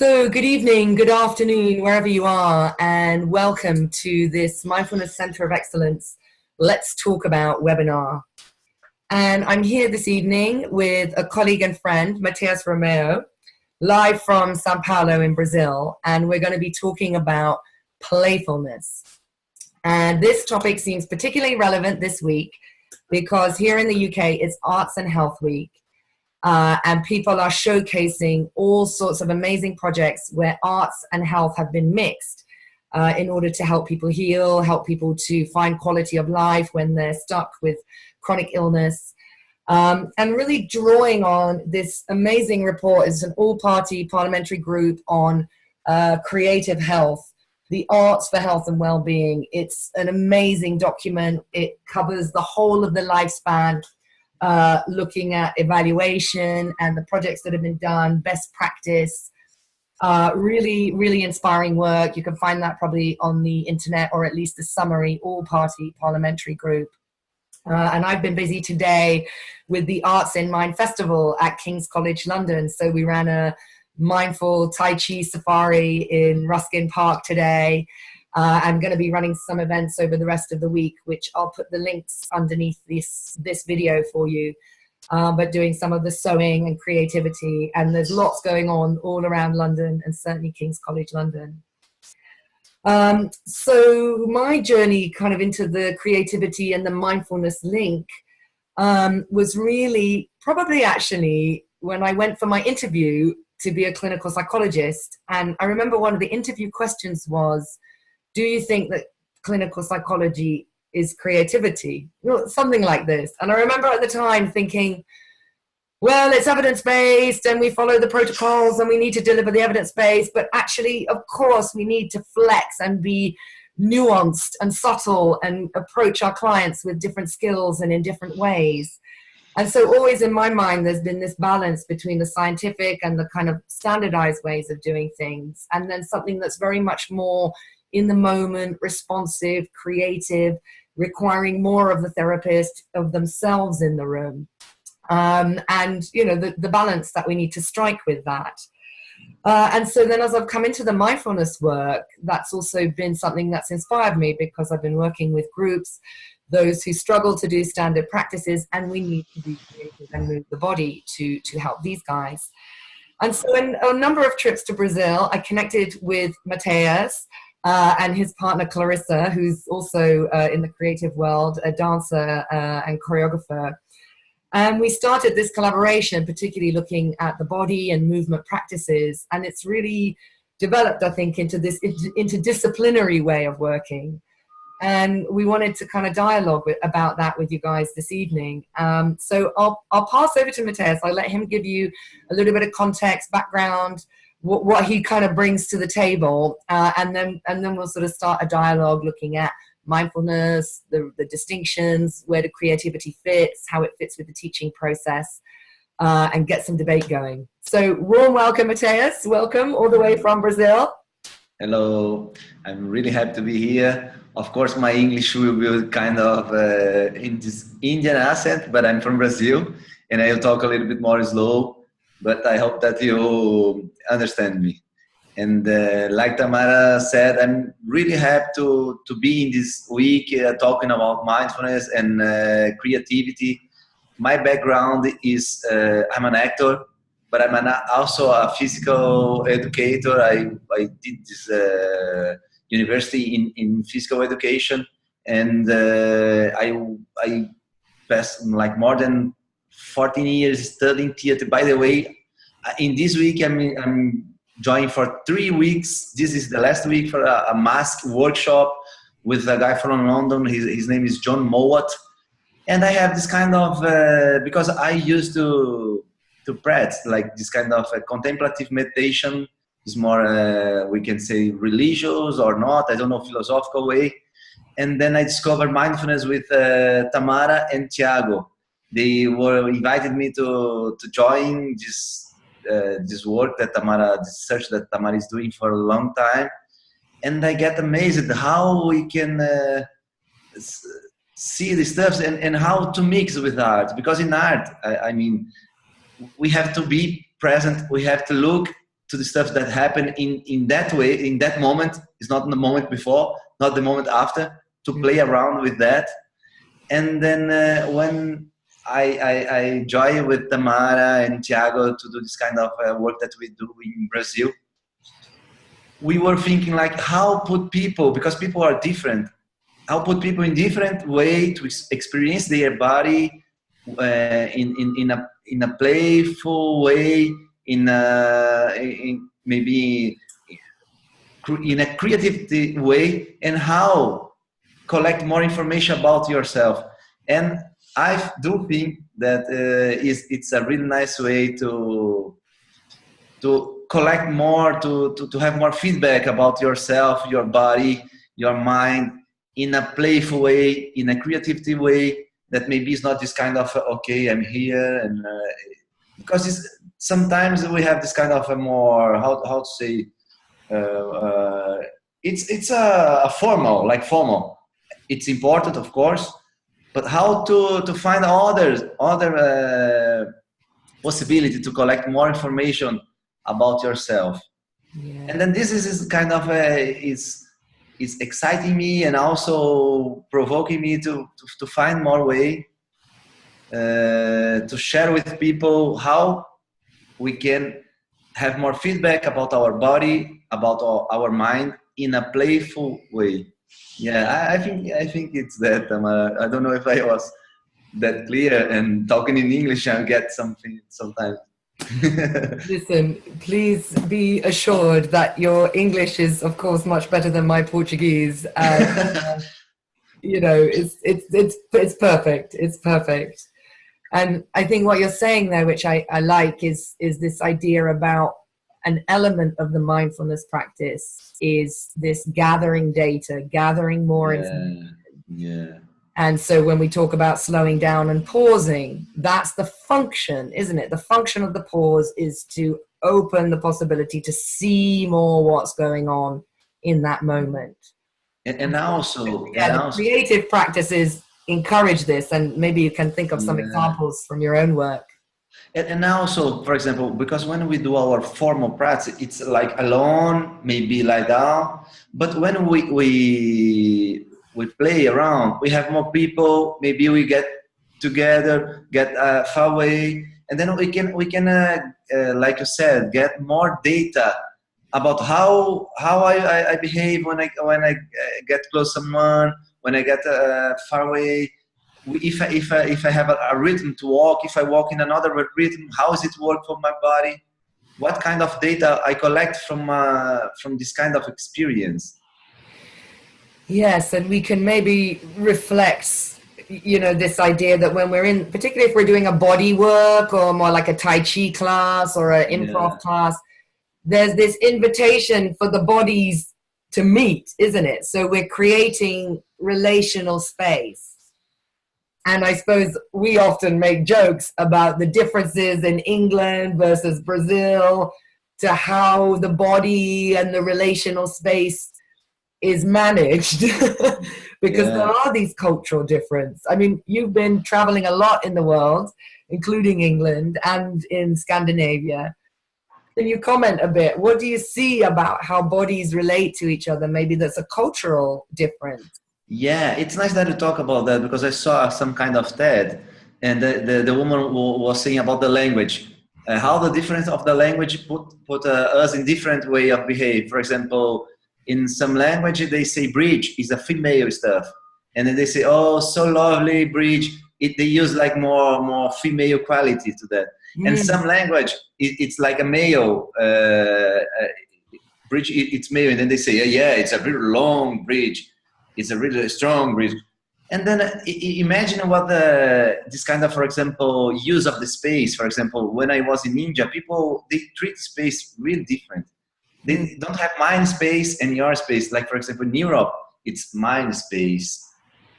So, good evening, good afternoon, wherever you are, and welcome to this Mindfulness Center of Excellence Let's Talk About webinar. And I'm here this evening with a colleague and friend, Mateus Romero, live from Sao Paulo in Brazil, and we're going to be talking about playfulness. And this topic seems particularly relevant this week because here in the UK, it's Arts and Health Week. And people are showcasing all sorts of amazing projects where arts and health have been mixed in order to help people heal, help people to find quality of life when they're stuck with chronic illness. And really drawing on this amazing report is an all-party parliamentary group on creative health, the arts for health and well-being. It's an amazing document. It covers the whole of the lifespan, looking at evaluation and the projects that have been done, best practice, really inspiring work. You can find that probably on the internet, or at least the summary, all-party parliamentary group. And I've been busy today with the Arts in Mind Festival at King's College London. So we ran a mindful Tai Chi safari in Ruskin Park today. I'm going to be running some events over the rest of the week, which I'll put the links underneath this video for you, but doing some of the sewing and creativity. And there's lots going on all around London and certainly King's College London. So my journey kind of into the creativity and the mindfulness link was really probably actually when I went for my interview to be a clinical psychologist. And I remember one of the interview questions was, do you think that clinical psychology is creativity? Something like this. And I remember at the time thinking, well, it's evidence-based and we follow the protocols and we need to deliver the evidence-based, but actually, of course, we need to flex and be nuanced and subtle and approach our clients with different skills and in different ways. And so always in my mind, there's been this balance between the scientific and the kind of standardized ways of doing things, and then something that's very much more in the moment, responsive, creative, requiring more of the therapist, of themselves in the room. And, you know, the balance that we need to strike with that. And so then as I've come into the mindfulness work, that's also been something that's inspired me because I've been working with groups, those who struggle to do standard practices, and we need to be creative and move the body to help these guys. And so in a number of trips to Brazil, I connected with Mateus, and his partner Clarissa, who's also in the creative world, a dancer and choreographer. And we started this collaboration, particularly looking at the body and movement practices. And it's really developed, I think, into this interdisciplinary way of working. And we wanted to kind of dialogue about that with you guys this evening. So I'll pass over to Mateus. I'll let him give you a little bit of context, background, what he kind of brings to the table, and then we'll sort of start a dialogue looking at mindfulness, the distinctions, where the creativity fits, how it fits with the teaching process, and get some debate going. So warm welcome, Mateus. Welcome all the way from Brazil. Hello, I'm really happy to be here. Of course, my English will be kind of in this Indian accent, but I'm from Brazil, and I'll talk a little bit more slow. But I hope that you understand me. And like Tamara said, I'm really happy to be in this week talking about mindfulness and creativity. My background is I'm an actor, but I'm also a physical educator. I did this university in physical education, and I passed like more than 14 years studying theater. By the way, in this week, I'm joining for 3 weeks. This is the last week for a mask workshop with a guy from London. His name is John Mowat. And I have this kind of, because I used to practice like this kind of contemplative meditation. Is more, we can say religious or not, I don't know, philosophical way. And then I discovered mindfulness with Tamara and Thiago. They were invited me to join this work that Tamara, this search that Tamara is doing for a long time. And I get amazed how we can see the stuff and how to mix with art. Because in art, I mean, we have to be present, we have to look to the stuff that happened in that way, in that moment. It's not the moment before, not the moment after, to play around with that. And then when I joined with Tamara and Thiago to do this kind of work that we do in Brazil, we were thinking like how put people, because people are different, how put people in different way to experience their body in a playful way, in maybe in a creative way, and how collect more information about yourself. And I do think that it's a really nice way to collect more, to have more feedback about yourself, your body, your mind, in a playful way, in a creativity way, that maybe is not this kind of, okay, I'm here, and because sometimes we have this kind of a more, how to say, it's a formal, like formal. It's important, of course, but how to find other possibility to collect more information about yourself. Yeah. And then this is kind of is exciting me, and also provoking me to find more way to share with people how we can have more feedback about our body, about our mind, in a playful way. Yeah, I think it's that. I don't know if I was that clear, and talking in English I get something sometimes. Listen, please be assured that your English is, of course, much better than my Portuguese. You know, it's perfect. It's perfect. And I think what you're saying there, which I like, is this idea about an element of the mindfulness practice is this gathering data, gathering more information. Yeah. And so when we talk about slowing down and pausing, that's the function, isn't it? The function of the pause is to open the possibility to see more what's going on in that moment. And also, the creative practices encourage this, and maybe you can think of some examples from your own work. And also, for example, because when we do our formal practice, it's like alone, maybe lie down. But when we play around, we have more people. Maybe we get together, get far away, and then we can like you said, get more data about how I behave when I get close to someone, when I get far away. If I have a rhythm to walk, if I walk in another rhythm, how does it work for my body? What kind of data I collect from this kind of experience? Yes, and we can maybe reflect, you know, this idea that when we're in, particularly if we're doing a body work or more like a Tai Chi class or an improv class, there's this invitation for the bodies to meet, isn't it? So we're creating relational space. And I suppose we often make jokes about the differences in England versus Brazil, to how the body and the relational space is managed because there are these cultural differences. I mean, you've been traveling a lot in the world, including England and in Scandinavia. Can you comment a bit? What do you see about how bodies relate to each other? Maybe that's a cultural difference. Yeah, it's nice that you talk about that, because I saw some kind of TED, and the woman was saying about the language, how the difference of the language put us in different way of behave. For example, in some language they say bridge is a female stuff, and then they say, oh, so lovely bridge. They use like more female quality to that. And some language it's like a male bridge. It's male, and then they say, yeah, it's a really long bridge. It's a really strong bridge. And then imagine what this kind of, for example, use of the space. For example, when I was in India, people, they treat space really different. They don't have mind space and your space. Like, for example, in Europe, it's mind space.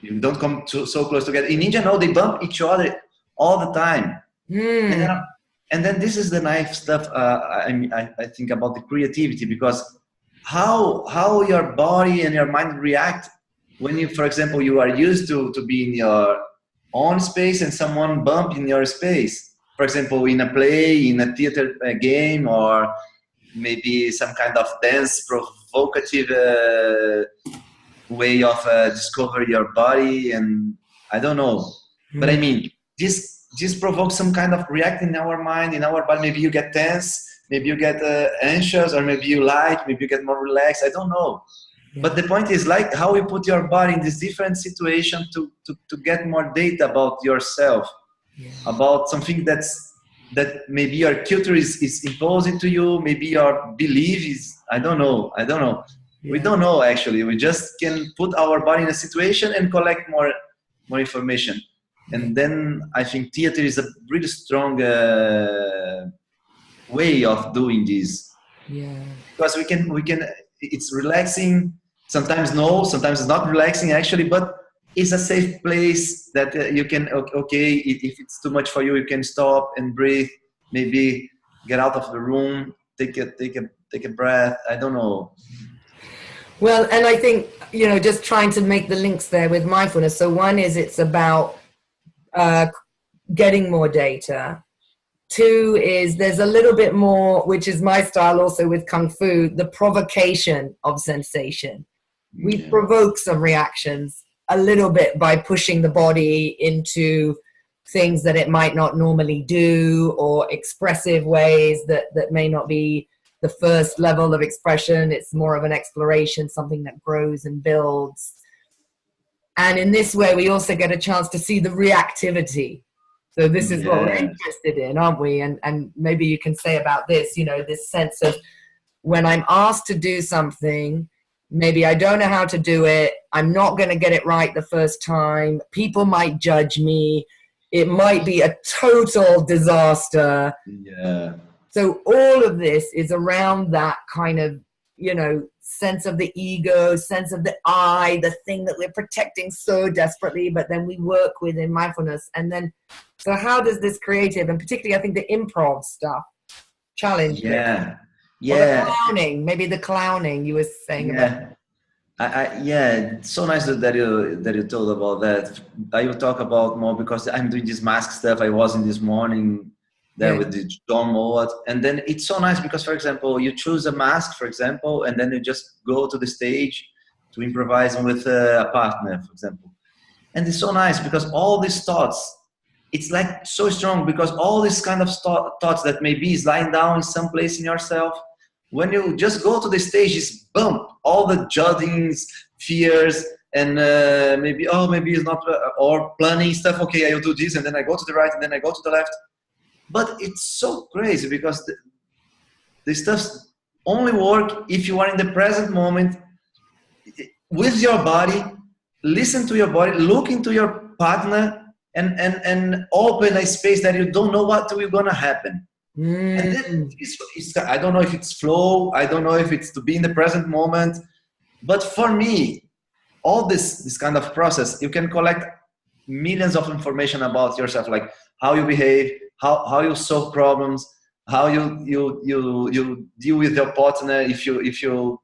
You don't come so close together. In India, no, they bump each other all the time. And then this is the nice stuff. I think about the creativity, because how your body and your mind react when you, for example, you are used to be in your own space and someone bump in your space. For example, in a play, in a theater game, or maybe some kind of dance, provocative way of discover your body, and I don't know. But I mean, this provokes some kind of react in our mind, in our body. Maybe you get tense, maybe you get anxious, or maybe you like, maybe you get more relaxed. I don't know. Yeah. But the point is like how you put your body in this different situation to get more data about yourself, about something that maybe your culture is imposing to you, maybe your belief is, I don't know. Yeah. We don't know actually. We just can put our body in a situation and collect more information. And then I think theater is a really strong way of doing this. Yeah. Because we can. It's relaxing. Sometimes no. Sometimes it's not relaxing actually. But it's a safe place that you can. Okay, if it's too much for you, you can stop and breathe. Maybe get out of the room. Take a breath. I don't know. Well, and I think, just trying to make the links there with mindfulness. So one is it's about getting more data. Two is there's a little bit more, which is my style also with Kung Fu, the provocation of sensation. We provoke some reactions a little bit by pushing the body into things that it might not normally do, or expressive ways that may not be the first level of expression. It's more of an exploration, something that grows and builds. And in this way, we also get a chance to see the reactivity. So this is what we're interested in, aren't we? And maybe you can say about this, this sense of when I'm asked to do something, maybe I don't know how to do it. I'm not going to get it right the first time. People might judge me. It might be a total disaster. Yeah. So all of this is around that kind of, sense of the ego, sense of the I, the thing that we're protecting so desperately, but then we work within mindfulness. And then, so how does this creative, and particularly I think the improv stuff, challenge it? Yeah. Or the clowning, maybe the clowning you were saying about. It's so nice that you told about that. I will talk about more because I'm doing this mask stuff. I was in this morning there with the John Mowat, and then it's so nice because, for example, you choose a mask, for example, and then you just go to the stage to improvise with a partner, for example. And it's so nice because all these thoughts, it's like so strong because all these kind of thoughts that maybe is lying down in some place in yourself, when you just go to the stage, it's boom, all the judgings, fears, and maybe it's not, or planning stuff. Okay, I will do this, and then I go to the right, and then I go to the left. But it's so crazy because the stuff only work if you are in the present moment with your body, listen to your body, look into your partner, and open a space that you don't know what is going to happen. And then I don't know if it's flow, I don't know if it's to be in the present moment, but for me, all this kind of process, you can collect millions of information about yourself, like how you behave, how you solve problems, how you deal with your partner if you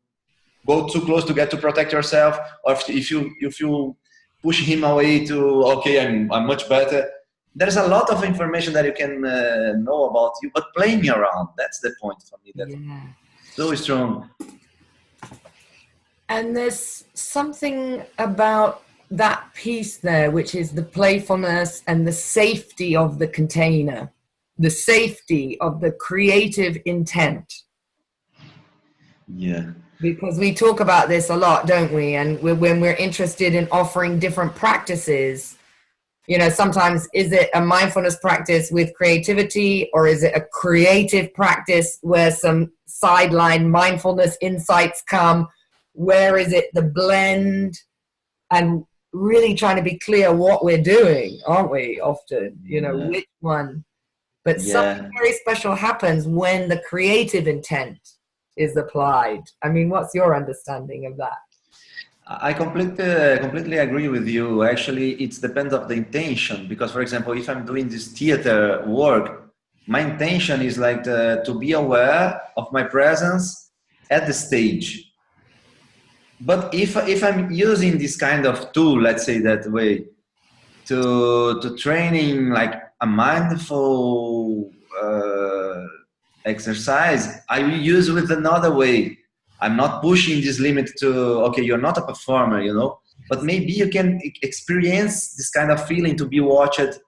go too close to get to protect yourself, or if you push him away to I'm much better. There's a lot of information that you can know about you, but playing around, that's the point for me. That's so strong. And there's something about that piece there, which is the playfulness and the safety of the container, the safety of the creative intent. Yeah. Because we talk about this a lot, don't we? And when we're interested in offering different practices, sometimes is it a mindfulness practice with creativity, or is it a creative practice where some sideline mindfulness insights come? Where is it the blend? And really trying to be clear what we're doing, aren't we? Often, which one. But something very special happens when the creative intent is applied. I mean, what's your understanding of that? I completely agree with you. Actually, it depends on the intention. Because, for example, if I'm doing this theater work, my intention is like to be aware of my presence at the stage. But if I'm using this kind of tool, let's say that way, to training like a mindful exercise, I will use with another way. I'm not pushing this limit to, okay, you're not a performer, you know, but maybe you can experience this kind of feeling to be watched,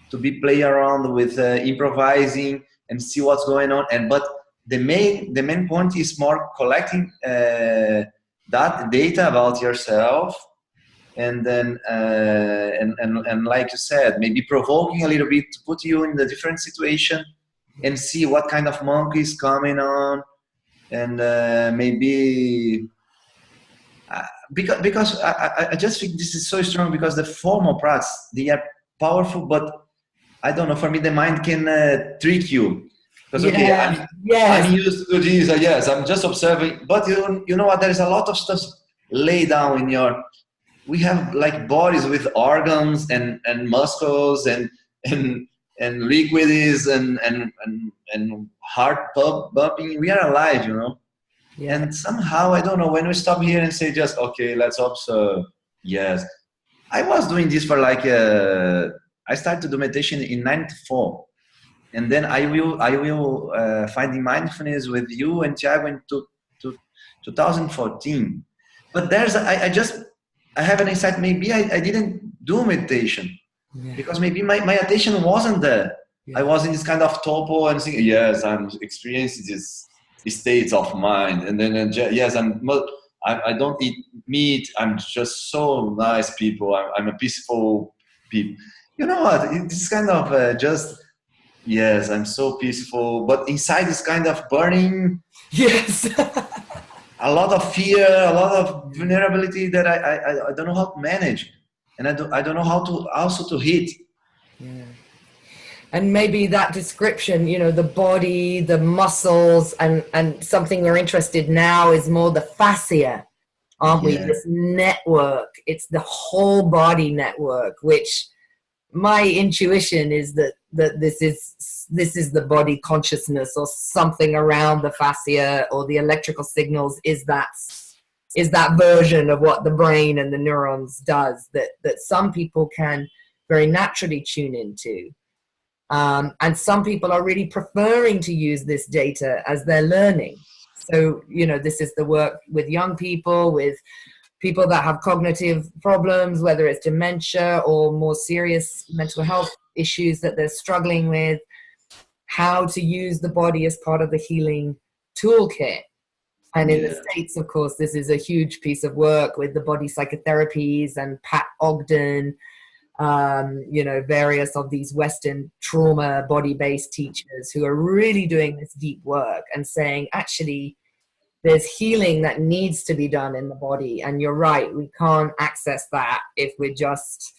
to be play around with improvising and see what's going on. And but the main point is more collecting that data about yourself, and then and like you said, maybe provoking a little bit to put you in the different situation and see what kind of monkey is coming on, and maybe because I just think this is so strong, because the formal practice, they are powerful, but I don't know, for me the mind can trick you, because okay, Yeah. I'm Yes. used to this, yes, I'm just observing, but you know what, there is a lot of stuff laid down in your, we have like bodies with organs and muscles and and liquids and heart bumping. We are alive, you know. Yeah. And somehow, I don't know, when we stop here and say just, okay, let's observe. Yes, I was doing this for like I started to do meditation in '94, and then I will finding mindfulness with you and Tiago in to 2014. But I have an insight. Maybe I didn't do meditation Yeah. because maybe my attention wasn't there. I Yeah. was in this kind of topo and thinking, yes, I'm experiencing this states of mind, and then yes, I don't eat meat. I'm just so nice people. I'm a peaceful people. You know what? It's kind of just, yes, I'm so peaceful, but inside this kind of burning, Yes. a lot of fear, a lot of vulnerability that I don't know how to manage, and I don't know how to also to hit. Yeah. And maybe that description, you know, the body, the muscles, and something we're interested now is more the fascia, aren't we? Yeah, This network. It's the whole body network, which my intuition is that this is the body consciousness, or something around the fascia or the electrical signals is that version of what the brain and the neurons does that some people can very naturally tune into. And some people are really preferring to use this data as they're learning. So, you know, this is the work with young people, with people that have cognitive problems, whether it's dementia or more serious mental health issues that they're struggling with, how to use the body as part of the healing toolkit. And in the yeah, States, of course, this is a huge piece of work with the body psychotherapies and Pat Ogden, you know, various of these Western trauma body-based teachers who are really doing this deep work and saying, actually, there's healing that needs to be done in the body. And you're right, we can't access that if we're just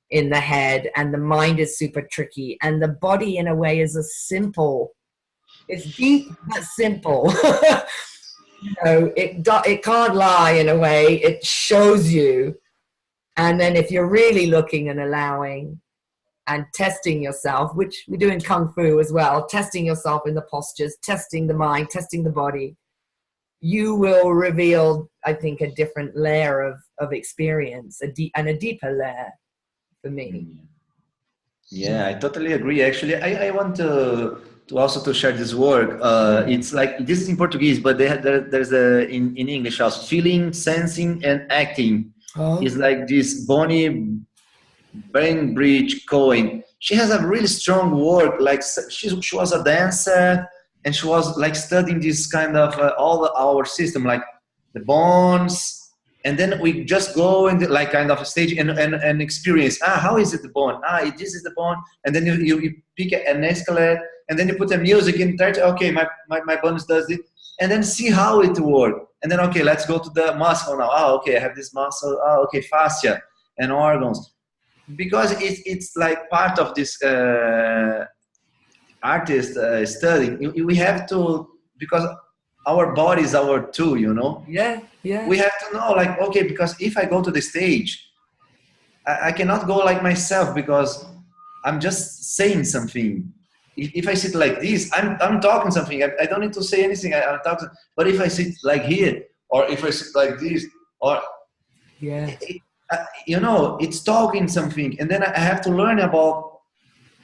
in the head, and the mind is super tricky. And the body, in a way, is a simple, it's deep but simple. You know, it can't lie in a way. It shows you. And then if you're really looking and allowing and testing yourself, which we do in Kung Fu as well, testing yourself in the postures, testing the mind, testing the body, you will reveal, I think, a different layer of experience, a deeper layer for me. yeah. I totally agree. Actually, I want to also to share this work. It's like, this is in Portuguese, but there's a in English also, feeling, sensing, and acting. Oh, It's like this Boney Bainbridge Cohen. She has a really strong work. Like she was a dancer, and she was like studying this kind of our system, like the bones. And then we just go in the, like kind of a stage and experience. How is it the bone? This is the bone. And then you pick an escalate, and then you put the music in. Okay, my bones does it, and then see how it works. And then okay, let's go to the muscle now. Okay, I have this muscle. Okay, fascia and organs, because it's like part of this artist study. We have to, because our body is our tool, you know. yeah, yeah, We have to know, like, okay, because if I go to the stage, I cannot go like myself, because I'm just saying something. If I sit like this, I'm talking something. I don't need to say anything. I'm talking. But if I sit like here, or if I sit like this, or yeah, you know, it's talking something, and then I have to learn about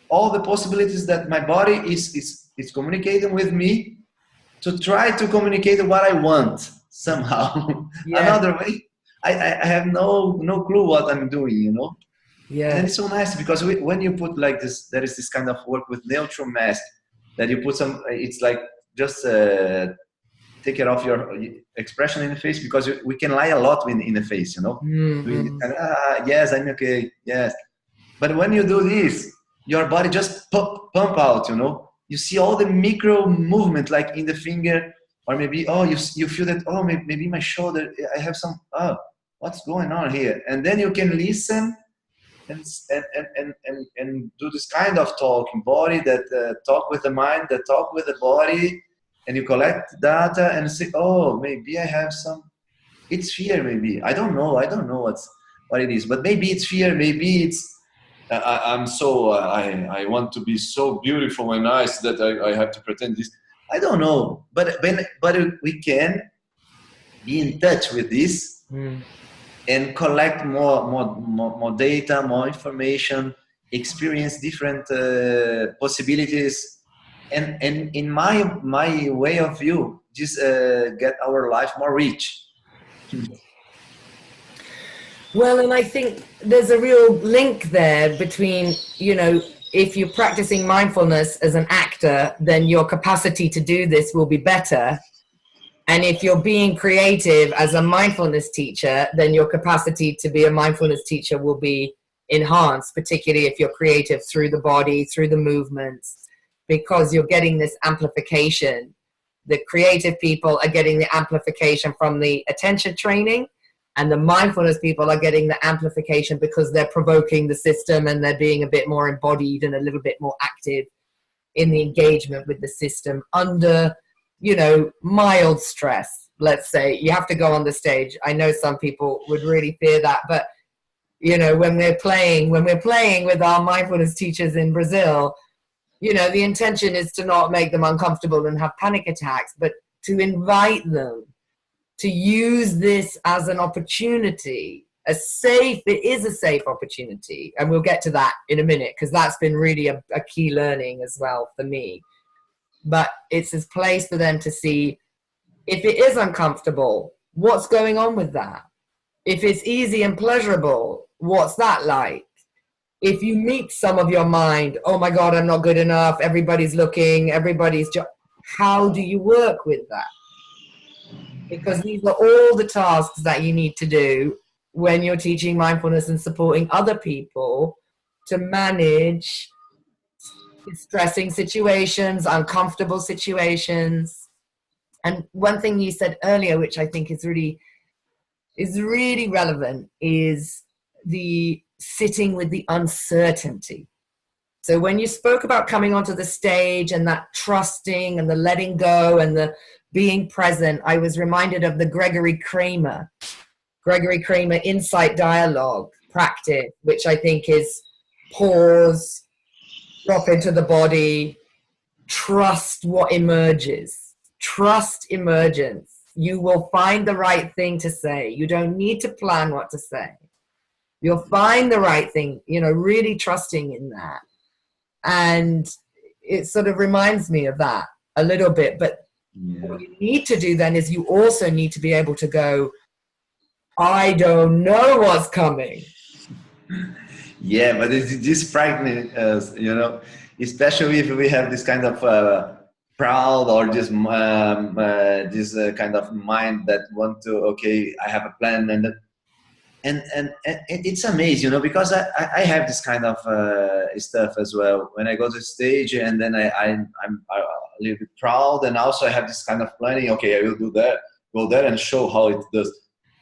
all the possibilities that my body is communicating with me to try to communicate what I want somehow. Yeah. Another way, I have no clue what I'm doing, you know. Yeah. And then it's so nice because when you put like this, there is this kind of work with neutral mask that you put some. It's like just take care of your expression in the face, because we can lie a lot in the face, you know. Doing this kind of, yes, I'm okay, yes. But when you do this, your body just pump out, you know. You see all the micro movement, like in the finger, or maybe, oh, you feel that, oh, maybe my shoulder, I have some, oh, what's going on here? And then you can listen and do this kind of talking body that talk with the mind, that talk with the body, and you collect data and say, oh, maybe I have some, it's fear, maybe. I don't know what it is, but maybe it's fear, maybe it's, I want to be so beautiful and nice that I have to pretend this. I don't know, but we can be in touch with this and collect more data, more information, experience different possibilities, and in my way of view, just get our life more rich. Well, and I think there's a real link there between, you know, if you're practicing mindfulness as an actor, then your capacity to do this will be better. And if you're being creative as a mindfulness teacher, then your capacity to be a mindfulness teacher will be enhanced, particularly if you're creative through the body, through the movements, because you're getting this amplification. The creative people are getting the amplification from the attention training, and the mindfulness people are getting the amplification because they're provoking the system and they're being a bit more embodied and a little bit more active in the engagement with the system under, you know, mild stress. Let's say you have to go on the stage. I know some people would really fear that, but you know, when we're playing with our mindfulness teachers in Brazil, you know, the intention is to not make them uncomfortable and have panic attacks, but to invite them to use this as an opportunity, it is a safe opportunity. And we'll get to that in a minute, because that's been really a key learning as well for me. But it's this place for them to see, if it is uncomfortable, what's going on with that? If it's easy and pleasurable, what's that like? If you meet some of your mind, oh my God, I'm not good enough, everybody's looking, how do you work with that? Because these are all the tasks that you need to do when you're teaching mindfulness and supporting other people to manage distressing situations, uncomfortable situations. And one thing you said earlier, which I think is really relevant, is the sitting with the uncertainty. So when you spoke about coming onto the stage and that trusting and the letting go and the being present, I was reminded of the Gregory Kramer insight dialogue practice, which I think is pause, drop into the body, trust what emerges, trust emergence. You will find the right thing to say. You don't need to plan what to say. You'll find the right thing, you know, really trusting in that. And it sort of reminds me of that a little bit. But what you need to do then is you also need to be able to go, I don't know what's coming. Yeah, but this frightening, you know, especially if we have this kind of proud or this kind of mind that want to, okay, I have a plan, and it's amazing, you know, because I have this kind of stuff as well. When I go to the stage, and then I'm a little bit proud, and also I have this kind of planning. Okay, I will do that, go there and show how it does,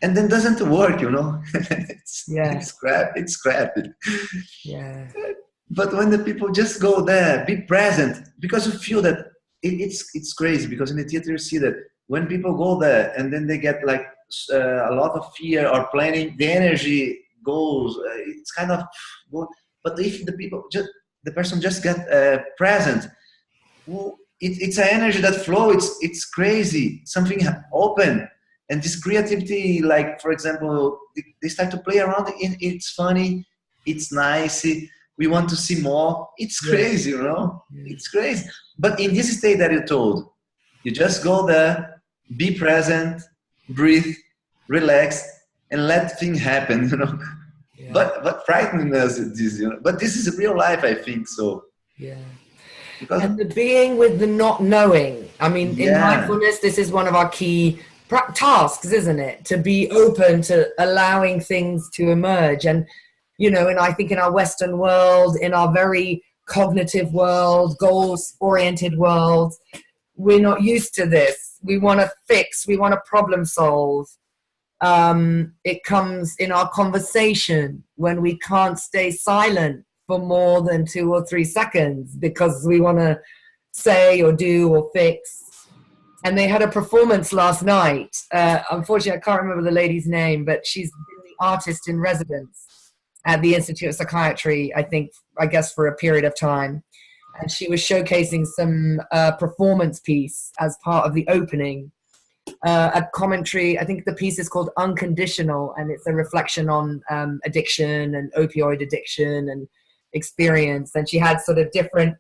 and then doesn't work, you know. It's crap. Yeah. But when the people just go there, be present, because you feel that it's crazy. Because in the theater you see that when people go there and then they get like a lot of fear or planning, the energy goes. It's kind of. But if the person just get present, it's an energy that flows. It's crazy. Something open, and this creativity. Like for example, they start to play around. It's funny. It's nice. we want to see more. It's crazy, you know? Yeah. It's crazy. But in this state that you told, you just go there, be present, breathe, relax, and let things happen, you know? Yeah. But frightening us, this, you know? But this is real life, I think so. Yeah. Because, And the being with the not knowing. I mean, in mindfulness, this is one of our key tasks, isn't it? To be open to allowing things to emerge. And, you know, and I think in our Western world, in our very cognitive world, goals-oriented world, we're not used to this. We want to fix, we want to problem solve. It comes in our conversation when we can't stay silent for more than 2 or 3 seconds because we want to say or do or fix. And they had a performance last night. Unfortunately, I can't remember the lady's name, but she's been the artist in residence at the Institute of Psychiatry, I guess for a period of time. And she was showcasing some performance piece as part of the opening. A commentary, I think the piece is called Unconditional, and it's a reflection on addiction and opioid addiction and experience. And she had sort of different,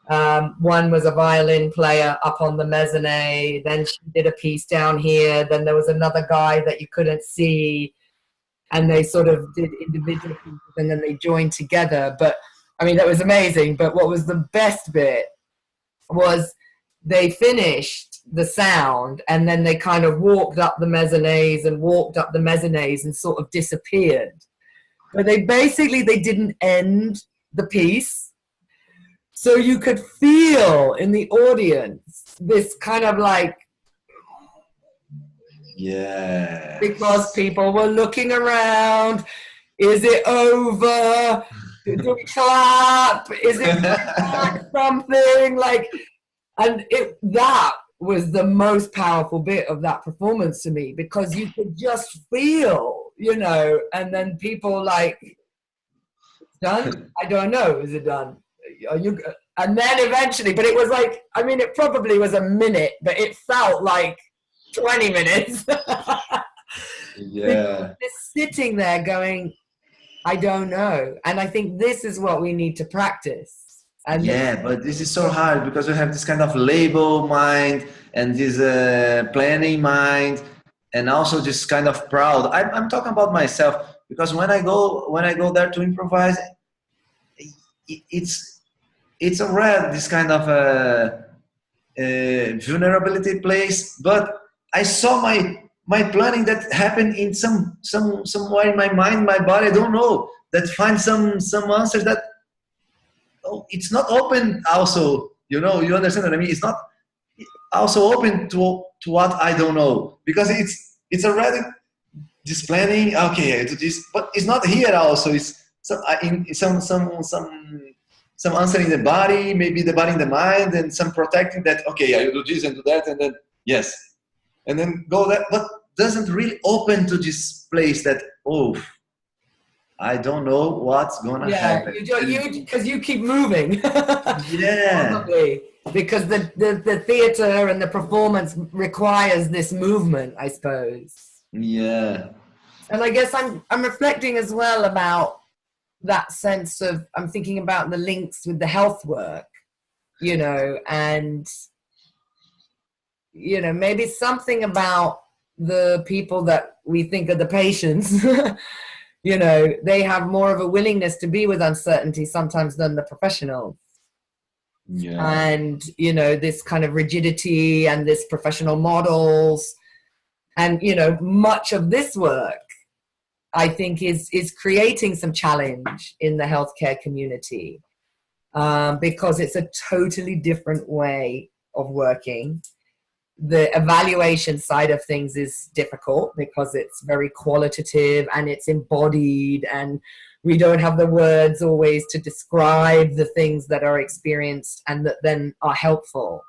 one was a violin player up on the mezzanine, then she did a piece down here, then there was another guy that you couldn't see, and they sort of did individual pieces and then they joined together. But I mean, that was amazing. But what was the best bit was they finished the sound and then they kind of walked up the mezzanines and sort of disappeared. But they didn't end the piece. So you could feel in the audience this kind of like, yeah, because people were looking around. Is it over? Do we clap? Is it like something like? And that was the most powerful bit of that performance to me, because you could just feel, you know, and then people like, it's done? I don't know. Is it done? Are you? And then eventually, but it was like, I mean, it probably was a minute, but it felt like 20 minutes. Yeah. Just sitting there going, I don't know. And I think this is what we need to practice. And yeah, but this is so hard because we have this kind of label mind and this planning mind, and also this kind of proud. I'm talking about myself, because when I go there to improvise, it's already this kind of vulnerability place. But I saw my planning that happened in somewhere in my mind, my body. I don't know, that find some answers that. Oh, it's not open also, you know, you understand what I mean? It's not also open to what I don't know, because it's already this planning, okay, I do this, but it's not here also. It's some answer in the body, maybe the body in the mind, and some protecting that, okay, I do this and do that, and then, yes. And then go that, but doesn't really open to this place that, oh, I don't know what's gonna happen. Because you keep moving. Yeah. Probably. Because the theater and the performance requires this movement, I suppose. Yeah. And I guess I'm reflecting as well about that sense of, I'm thinking about the links with the health work, you know, and, you know, maybe something about the people that we think are the patients. You know, they have more of a willingness to be with uncertainty sometimes than the professionals. Yeah. And, you know, this kind of rigidity and this professional models. And, you know, much of this work, I think, is creating some challenge in the healthcare community, because it's a totally different way of working. The evaluation side of things is difficult because it's very qualitative and it's embodied, and we don't have the words always to describe the things that are experienced and that then are helpful.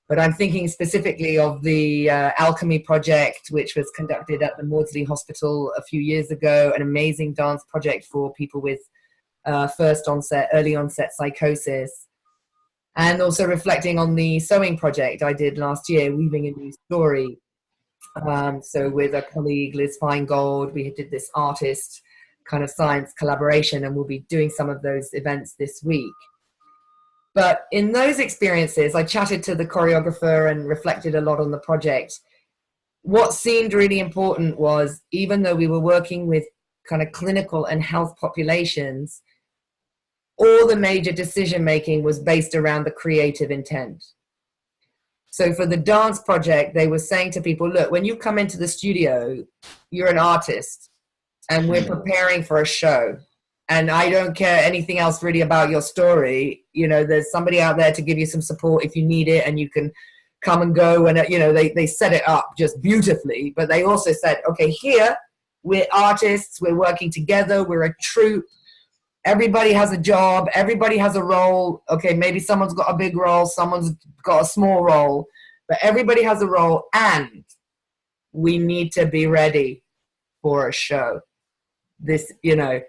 But I'm thinking specifically of the Alchemy project, which was conducted at the Maudsley Hospital a few years ago, an amazing dance project for people with early onset psychosis. And also reflecting on the sewing project I did last year, Weaving a New Story. So with a colleague, Liz Feingold, we did this artist kind of science collaboration, and we'll be doing some of those events this week. But in those experiences, I chatted to the choreographer and reflected a lot on the project. What seemed really important was, even though we were working with kind of clinical and health populations, all the major decision making was based around the creative intent. So for the dance project, they were saying to people, look, when you come into the studio, you're an artist and we're preparing for a show. And I don't care anything else really about your story. You know, there's somebody out there to give you some support if you need it, and you can come and go. And, you know, they set it up just beautifully. But they also said, okay, here, we're artists, we're working together, we're a troupe. Everybody has a job, everybody has a role. Okay, maybe someone's got a big role, someone's got a small role, but everybody has a role, and we need to be ready for a show. This, you know.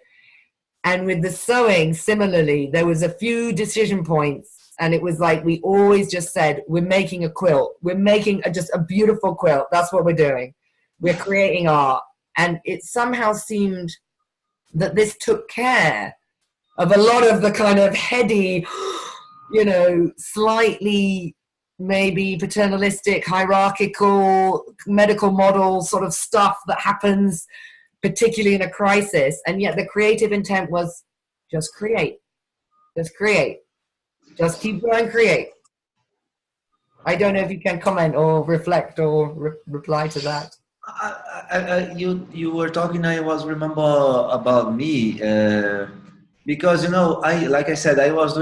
And with the sewing, similarly, there was a few decision points, and it was like we always just said, we're making a quilt. We're making just a beautiful quilt. That's what we're doing. We're creating art. And it somehow seemed that this took care of a lot of the kind of heady, you know, slightly maybe paternalistic, hierarchical, medical model sort of stuff that happens particularly in a crisis. And yet the creative intent was just create, just keep going, create. I don't know if you can comment or reflect or reply to that. You were talking, I was remember about me, because, you know, like I said, I was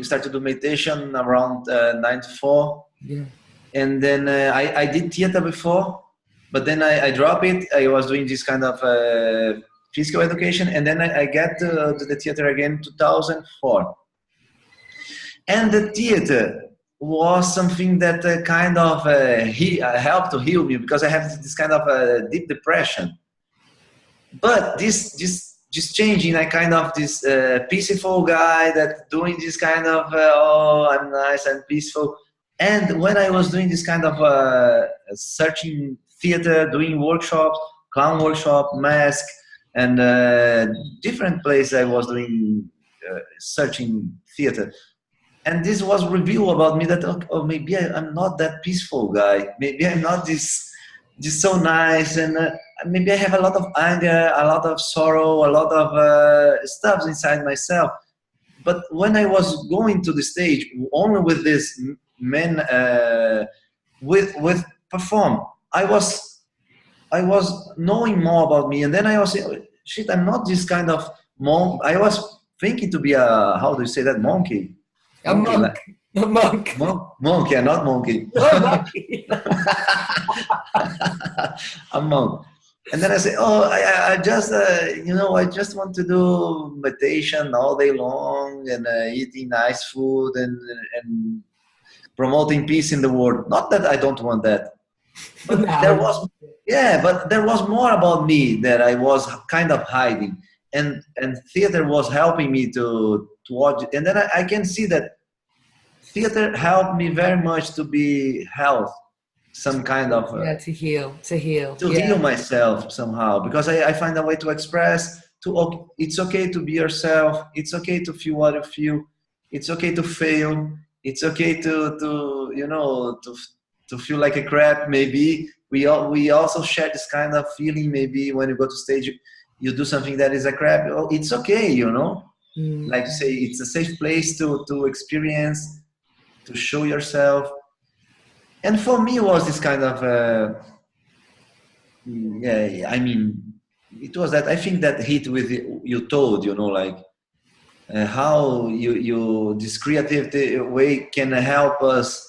started to do meditation around 94. Yeah. And then I did theater before. But then I dropped it. I was doing this kind of physical education, and then I got to the theater again in 2004. And the theater was something that kind of helped to heal me, because I have this kind of deep depression. But this changing, I kind of this peaceful guy that doing this kind of oh, I'm nice and peaceful. And when I was doing this kind of searching theater, doing workshops, clown workshop, mask, and different places I was doing searching theater. And this was revealed about me that, oh, maybe I'm not that peaceful guy. Maybe I'm not this so nice, and maybe I have a lot of anger, a lot of sorrow, a lot of stuff inside myself. But when I was going to the stage, only with this men, with perform, I was knowing more about me, and then I was saying, shit, I'm not this kind of monk. I was thinking to be a, how do you say that, monkey? A monk. A monk. Monk, yeah, not monkey. Oh, monkey. A monk. And then I say, oh, I just, you know, I just want to do meditation all day long, and eating nice food, and promoting peace in the world. Not that I don't want that. But there was more about me that I was kind of hiding, and theater was helping me to watch it. And then I can see that theater helped me very much to be health, some kind of to heal myself somehow, because I find a way to express. It's okay to be yourself. It's okay to feel what you feel. It's okay to fail. It's okay to you know, to feel like a crap. Maybe we also share this kind of feeling. Maybe when you go to stage, you do something that is a crap. Oh, it's okay, you know. Like say, it's a safe place to experience, to show yourself. And for me, it was this kind of I mean, it was that, I think, that hit with you told, you know, like how you this creativity way can help us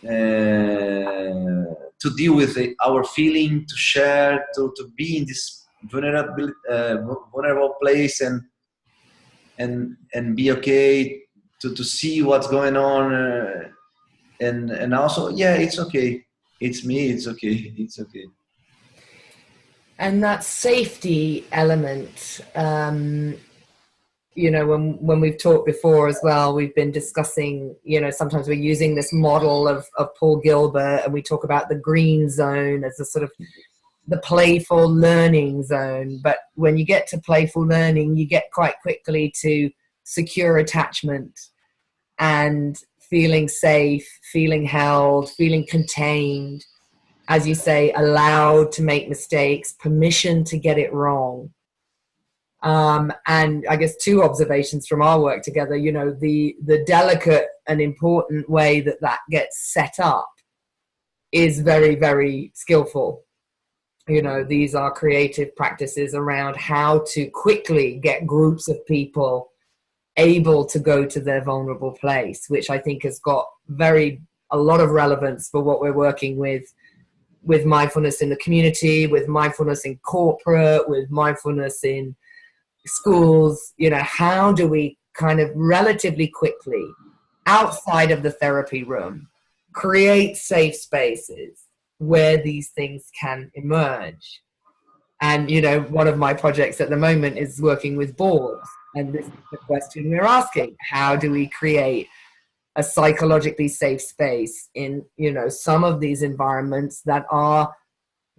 to deal with our feeling, to share, to be in this vulnerable place, and be okay, to see what's going on, and also, yeah, it's okay, it's me, it's okay, it's okay. And that safety element, you know, when we've talked before as well, we've been discussing, you know, sometimes we're using this model of Paul Gilbert, and we talk about the green zone as a sort of the playful learning zone. But when you get to playful learning, you get quite quickly to secure attachment and feeling safe, feeling held, feeling contained, as you say, allowed to make mistakes, permission to get it wrong. And I guess two observations from our work together, you know, the delicate and important way that that gets set up is very, very skillful. You know, these are creative practices around how to quickly get groups of people able to go to their vulnerable place, which I think has got a lot of relevance for what we're working with mindfulness in the community, with mindfulness in corporate, with mindfulness in schools. You know, how do we kind of relatively quickly, outside of the therapy room, create safe spaces where these things can emerge? And, you know, one of my projects at the moment is working with boards. And this is the question we're asking: how do we create a psychologically safe space in, you know, some of these environments that are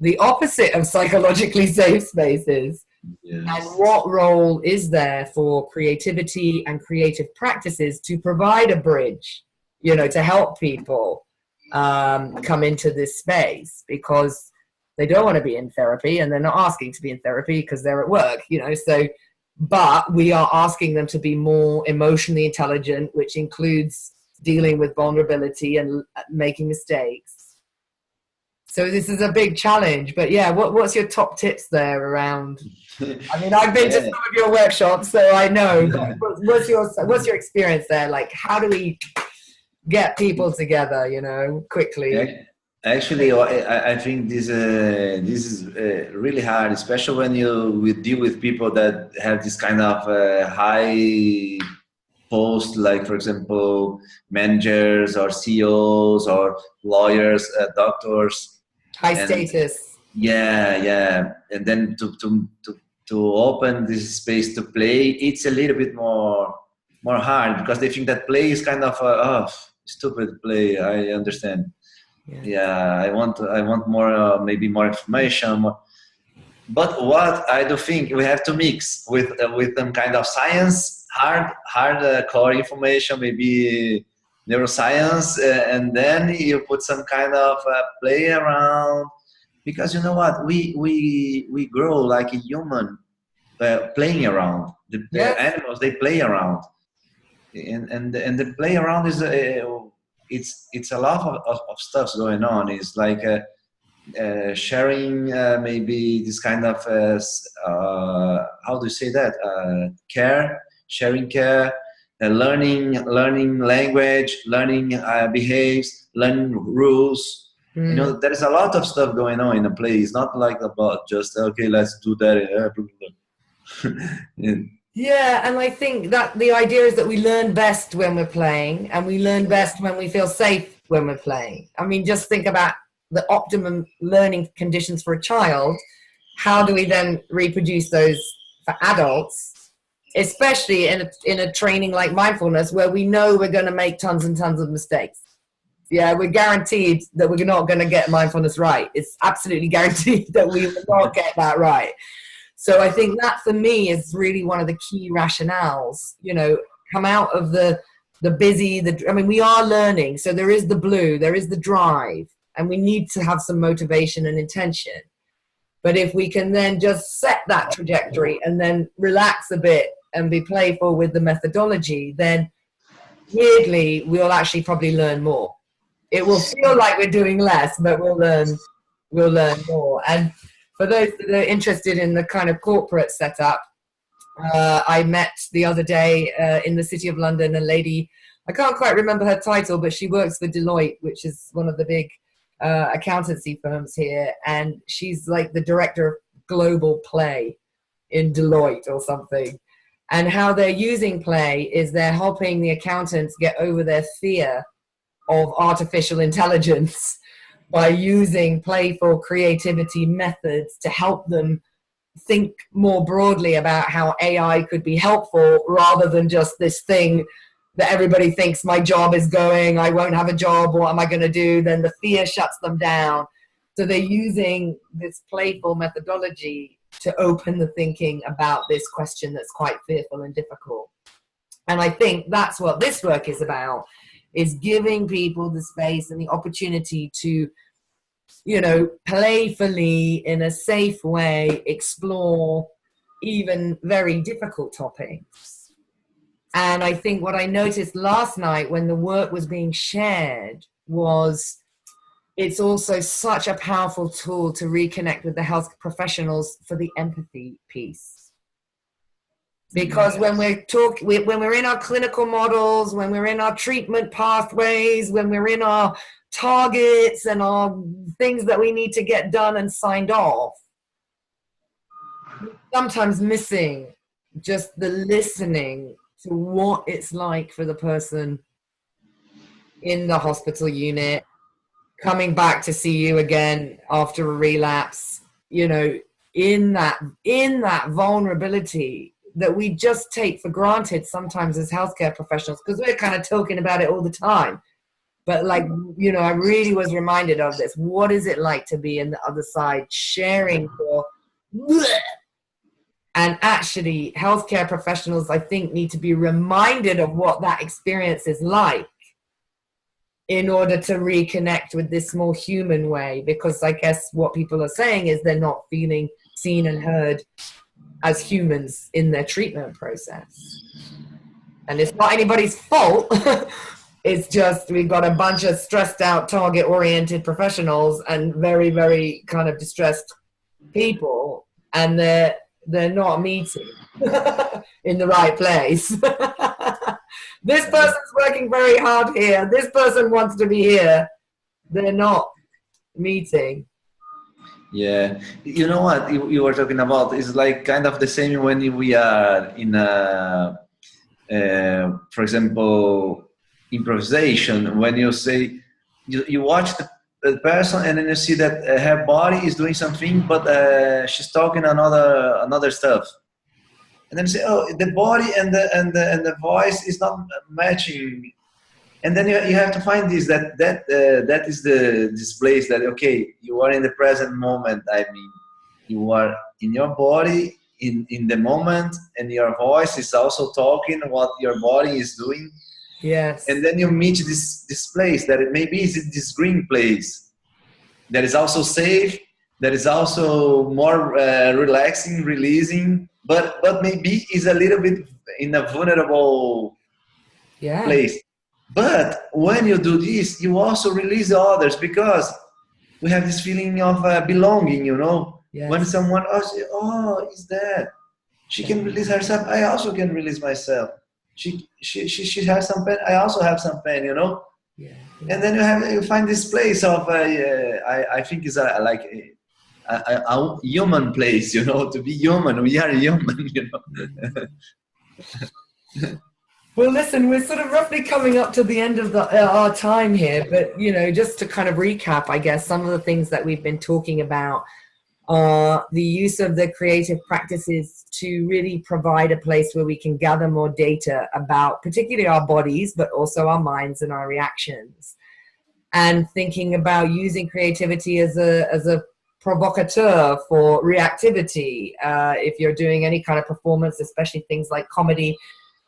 the opposite of psychologically safe spaces? Yes. And what role is there for creativity and creative practices to provide a bridge, you know, to help people come into this space, because they don't want to be in therapy and they're not asking to be in therapy because they're at work, you know. So, but we are asking them to be more emotionally intelligent, which includes dealing with vulnerability and making mistakes. So this is a big challenge. But yeah, what's your top tips there around? I mean, I've been to some of your workshops, so I know. But what's your experience there? Like, how do we get people together, you know, quickly? Actually, I think this is really hard, especially when we deal with people that have this kind of high post, like, for example, managers or CEOs or lawyers, doctors. High status. Yeah. And then to open this space to play, it's a little bit more hard, because they think that play is kind of stupid play. I understand. Yeah, I want more, maybe more information. But what I do think we have to mix with some kind of science, hard core information, maybe neuroscience, and then you put some kind of play around, because you know what, we grow like a human, playing around. The animals, they play around, and the play around is it's a lot of stuff going on. It's like sharing, maybe this kind of how do you say that, sharing care, learning language, learning behaves, learning rules. You know, there is a lot of stuff going on in a play. It's not like about just, okay, let's do that. Yeah, and I think that the idea is that we learn best when we're playing, and we learn best when we feel safe when we're playing. I mean, just think about the optimum learning conditions for a child. How do we then reproduce those for adults, especially in a training like mindfulness, where we know we're going to make tons and tons of mistakes? Yeah, we're guaranteed that we're not going to get mindfulness right. It's absolutely guaranteed that we will not get that right. So I think that, for me, is really one of the key rationales. You know, come out of the busy, I mean, we are learning. So there is the blue, there is the drive, and we need to have some motivation and intention. But if we can then just set that trajectory and then relax a bit and be playful with the methodology, then weirdly, we'll actually probably learn more. It will feel like we're doing less, but we'll learn more. And for those that are interested in the kind of corporate setup, I met the other day in the City of London a lady, I can't quite remember her title, but she works for Deloitte, which is one of the big accountancy firms here. And she's like the director of global play in Deloitte or something. And how they're using play is they're helping the accountants get over their fear of artificial intelligence by using playful creativity methods to help them think more broadly about how AI could be helpful, rather than just this thing that everybody thinks, my job is going, I won't have a job, what am I going to do? Then the fear shuts them down. So they're using this playful methodology to open the thinking about this question that's quite fearful and difficult. And I think that's what this work is about, is giving people the space and the opportunity to, you know, playfully, in a safe way, explore even very difficult topics. And I think what I noticed last night when the work was being shared was it's also such a powerful tool to reconnect with the health professionals for the empathy piece. Because when we're in our clinical models, when we're in our treatment pathways, when we're in our targets and our things that we need to get done and signed off, sometimes missing just the listening to what it's like for the person in the hospital unit, coming back to see you again after a relapse, you know, in that vulnerability that we just take for granted sometimes as healthcare professionals, because we're kind of talking about it all the time. But like, you know, I really was reminded of this. What is it like to be in the other side, sharing your bleh? And actually, healthcare professionals, I think, need to be reminded of what that experience is like in order to reconnect with this more human way. Because I guess what people are saying is they're not feeling seen and heard as humans in their treatment process. And it's not anybody's fault. It's just we've got a bunch of stressed out, target-oriented professionals and very, very kind of distressed people, and they're not meeting in the right place. This person's working very hard here. This person wants to be here. They're not meeting. Yeah, you know what you were talking about is like kind of the same when we are in a, for example, improvisation. When you say you watch the person and then you see that her body is doing something, but she's talking another stuff. And then you say, oh, the body and the voice is not matching. And then you have to find this, that is this place that, okay, you are in the present moment. I mean, you are in your body, in the moment, and your voice is also talking what your body is doing. Yes. And then you meet this place that it maybe is this green place that is also safe, that is also more relaxing, releasing, but maybe is a little bit in a vulnerable place. But when you do this, you also release the others, because we have this feeling of belonging, you know. Yes. When someone else, oh, is that? She can release herself. I also can release myself. She has some pain. I also have some pain, you know. Yeah. And then you find this place of I think is like a human place, you know. To be human, we are human, you know. Well, listen, we're sort of roughly coming up to the end of our time here, but, you know, just to kind of recap, I guess, some of the things that we've been talking about are the use of the creative practices to really provide a place where we can gather more data about particularly our bodies, but also our minds and our reactions. And thinking about using creativity as a provocateur for reactivity. If you're doing any kind of performance, especially things like comedy,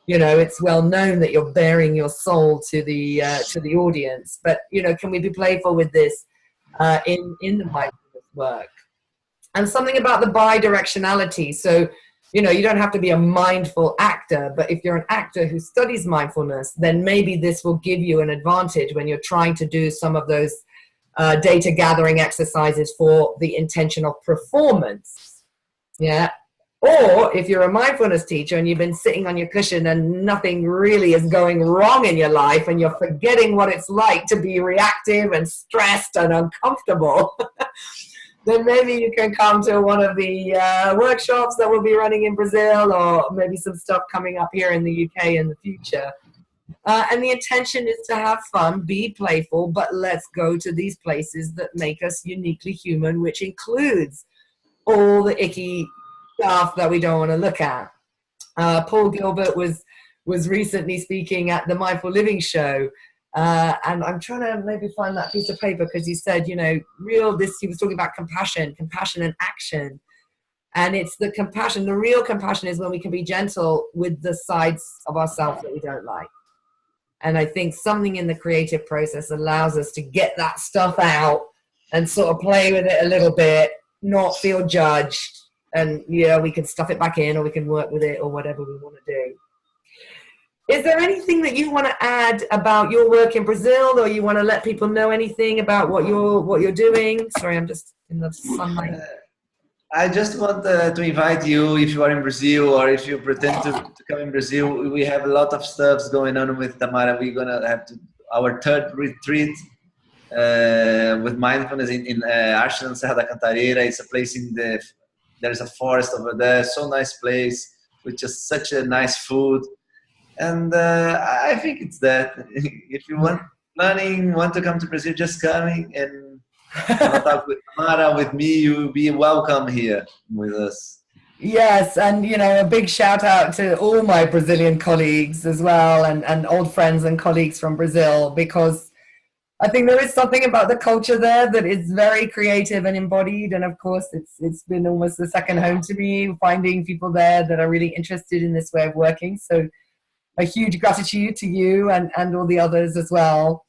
you know, it's well known that you're bearing your soul to the audience. But, you know, can we be playful with this in the mindfulness work? And something about the bi-directionality. So, you know, you don't have to be a mindful actor, but if you're an actor who studies mindfulness, then maybe this will give you an advantage when you're trying to do some of those data gathering exercises for the intentional performance. Yeah. Or if you're a mindfulness teacher and you've been sitting on your cushion and nothing really is going wrong in your life and you're forgetting what it's like to be reactive and stressed and uncomfortable, then maybe you can come to one of the workshops that we'll be running in Brazil, or maybe some stuff coming up here in the UK in the future. And the intention is to have fun, be playful, but let's go to these places that make us uniquely human, which includes all the icky stuff that we don't want to look at. Paul Gilbert was recently speaking at the Mindful Living show, And I'm trying to maybe find that piece of paper, because you said, you know, he was talking about compassion and action. And it's the compassion, the real compassion is when we can be gentle with the sides of ourselves that we don't like. And I think something in the creative process allows us to get that stuff out and sort of play with it a little bit, not feel judged. And, you know, we can stuff it back in, or we can work with it, or whatever we want to do. Is there anything that you want to add about your work in Brazil, or you want to let people know anything about what you're doing? Sorry, I'm just in the sunlight. I just want to invite you, if you are in Brazil, or if you pretend to come in Brazil. We have a lot of stuff going on with Tamara. We're going to have our third retreat with mindfulness in Arsenal, Serra da Cantareira. It's a place there's a forest over there, so nice place, with just such a nice food. And I think it's that. If you want to come to Brazil, just coming and talk with Tamara, with me, you will be welcome here with us. Yes, and you know, a big shout out to all my Brazilian colleagues as well, and old friends and colleagues from Brazil, because I think there is something about the culture there that is very creative and embodied. And of course, it's been almost a second home to me, finding people there that are really interested in this way of working. So a huge gratitude to you and all the others as well.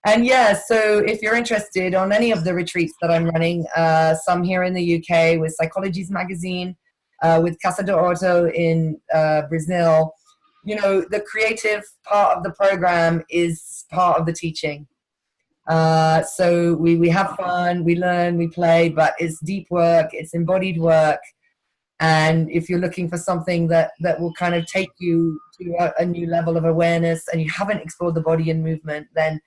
And yeah, so if you're interested on any of the retreats that I'm running, some here in the UK with Psychologies Magazine, with Casa Do Horto in Brazil, you know, the creative part of the program is part of the teaching. So we have fun, we learn, we play, but it's deep work, it's embodied work. And if you're looking for something that will kind of take you to a new level of awareness, and you haven't explored the body and movement, then,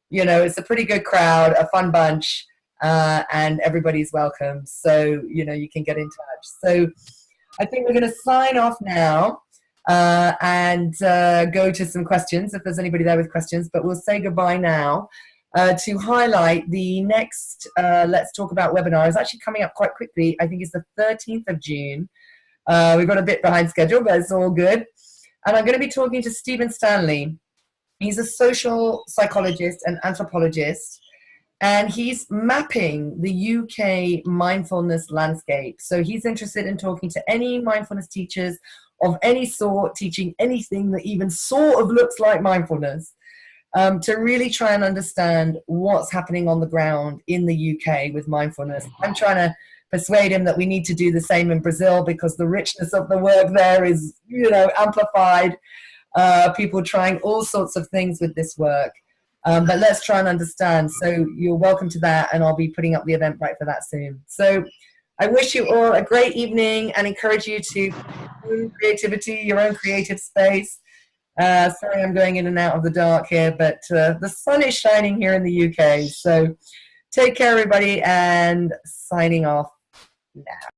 you know, it's a pretty good crowd, a fun bunch, and everybody's welcome. So, you know, you can get in touch. So I think we're going to sign off now and go to some questions, if there's anybody there with questions. But we'll say goodbye now. To highlight the next Let's Talk About webinar is actually coming up quite quickly. I think it's the 13th of June. We've got a bit behind schedule, but it's all good. And I'm going to be talking to Stephen Stanley. He's a social psychologist and anthropologist, and he's mapping the UK mindfulness landscape. So he's interested in talking to any mindfulness teachers of any sort, teaching anything that even sort of looks like mindfulness. To really try and understand what's happening on the ground in the UK with mindfulness. I'm trying to persuade him that we need to do the same in Brazil, because the richness of the work there is, you know, amplified. People trying all sorts of things with this work. But let's try and understand. So you're welcome to that, and I'll be putting up the Eventbrite for that soon. So I wish you all a great evening and encourage you to your own creativity, your own creative space. Sorry, I'm going in and out of the dark here, but the sun is shining here in the UK. So take care, everybody, and signing off now.